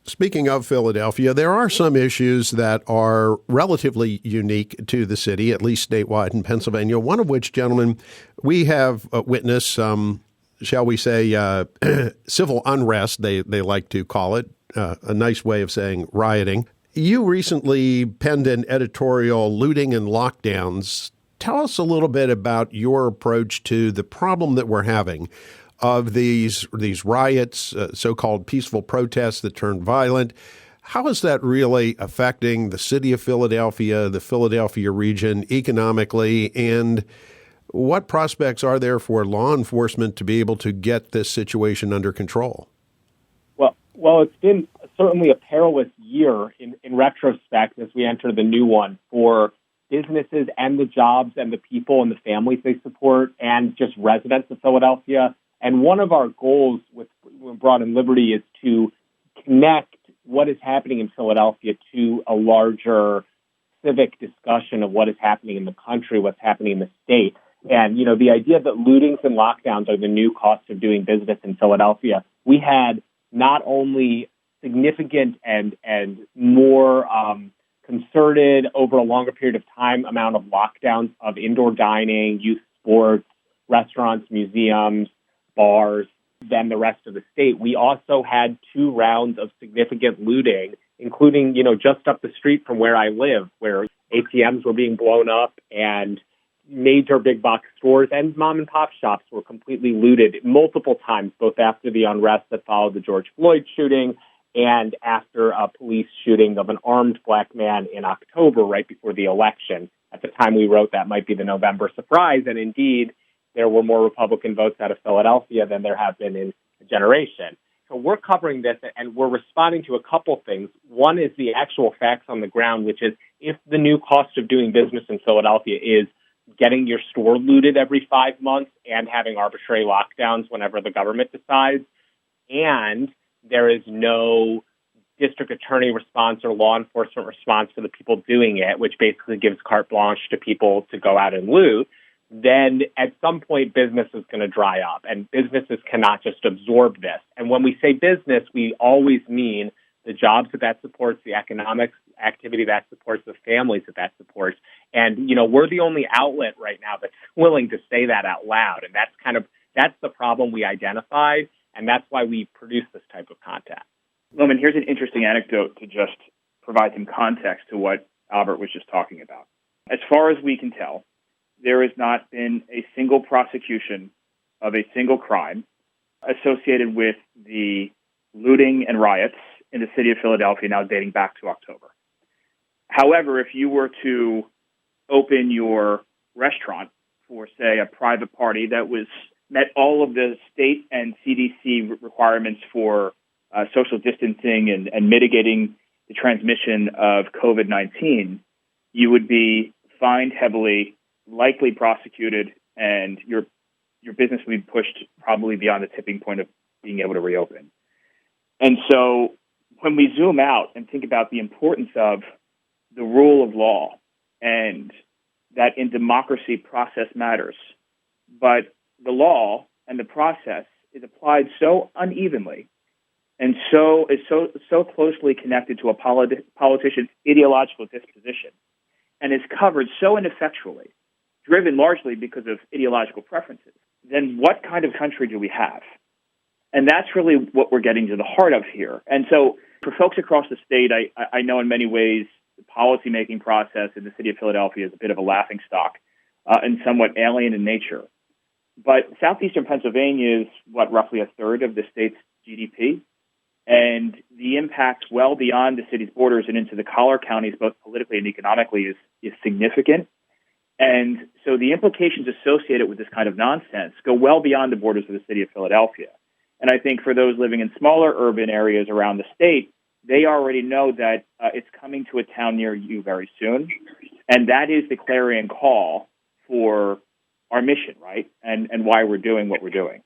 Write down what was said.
Speaking of Philadelphia, there are some issues that are relatively unique to the city, at least statewide in Pennsylvania, one of which, gentlemen, we have witnessed some, shall we say, civil unrest, they like to call it, a nice way of saying rioting. You recently penned an editorial, Looting and Lockdowns. Tell us a little bit about your approach to the problem that we're having of these riots, so-called peaceful protests that turned violent. How is that really affecting the city of Philadelphia, the Philadelphia region economically, and what prospects are there for law enforcement to be able to get this situation under control? Well, it's been certainly a perilous year in retrospect as we enter the new one for businesses and the jobs and the people and the families they support and just residents of Philadelphia. And one of our goals with Broad and Liberty is to connect what is happening in Philadelphia to a larger civic discussion of what is happening in the country, what's happening in the state. And, the idea that lootings and lockdowns are the new cost of doing business in Philadelphia, we had not only significant and more concerted over a longer period of time amount of lockdowns of indoor dining, youth sports, restaurants, museums, bars than the rest of the state. We also had 2 rounds of significant looting, including, just up the street from where I live, where ATMs were being blown up and major big box stores and mom and pop shops were completely looted multiple times, both after the unrest that followed the George Floyd shooting and after a police shooting of an armed black man in October, right before the election. At the time we wrote, that might be the November surprise. And indeed, there were more Republican votes out of Philadelphia than there have been in a generation. So we're covering this, and we're responding to a couple things. One is the actual facts on the ground, which is if the new cost of doing business in Philadelphia is getting your store looted every 5 months and having arbitrary lockdowns whenever the government decides, and there is no district attorney response or law enforcement response to the people doing it, which basically gives carte blanche to people to go out and loot, then at some point business is going to dry up, and businesses cannot just absorb this. And when we say business, we always mean the jobs that supports, the economic activity that supports, the families that supports. And, we're the only outlet right now that's willing to say that out loud. And that's the problem we identified, and that's why we produce this type of content. Lowman, here's an interesting anecdote to just provide some context to what Albert was just talking about. As far as we can tell, there has not been a single prosecution of a single crime associated with the looting and riots in the city of Philadelphia now dating back to October. However, if you were to open your restaurant for, say, a private party that met all of the state and CDC requirements for social distancing and mitigating the transmission of COVID-19, you would be fined heavily, likely prosecuted, and your business would be pushed probably beyond the tipping point of being able to reopen. And so when we zoom out and think about the importance of the rule of law and that in democracy process matters, but the law and the process is applied so unevenly and is so closely connected to a politician's ideological disposition and is covered so ineffectually, driven largely because of ideological preferences, then what kind of country do we have? And that's really what we're getting to the heart of here. And so for folks across the state, I know in many ways the policymaking process in the city of Philadelphia is a bit of a laughingstock and somewhat alien in nature. But southeastern Pennsylvania is, roughly a third of the state's GDP. And the impact well beyond the city's borders and into the collar counties, both politically and economically, is significant. And so the implications associated with this kind of nonsense go well beyond the borders of the city of Philadelphia. And I think for those living in smaller urban areas around the state, they already know that it's coming to a town near you very soon. And that is the clarion call for our mission, right? And why we're doing what we're doing.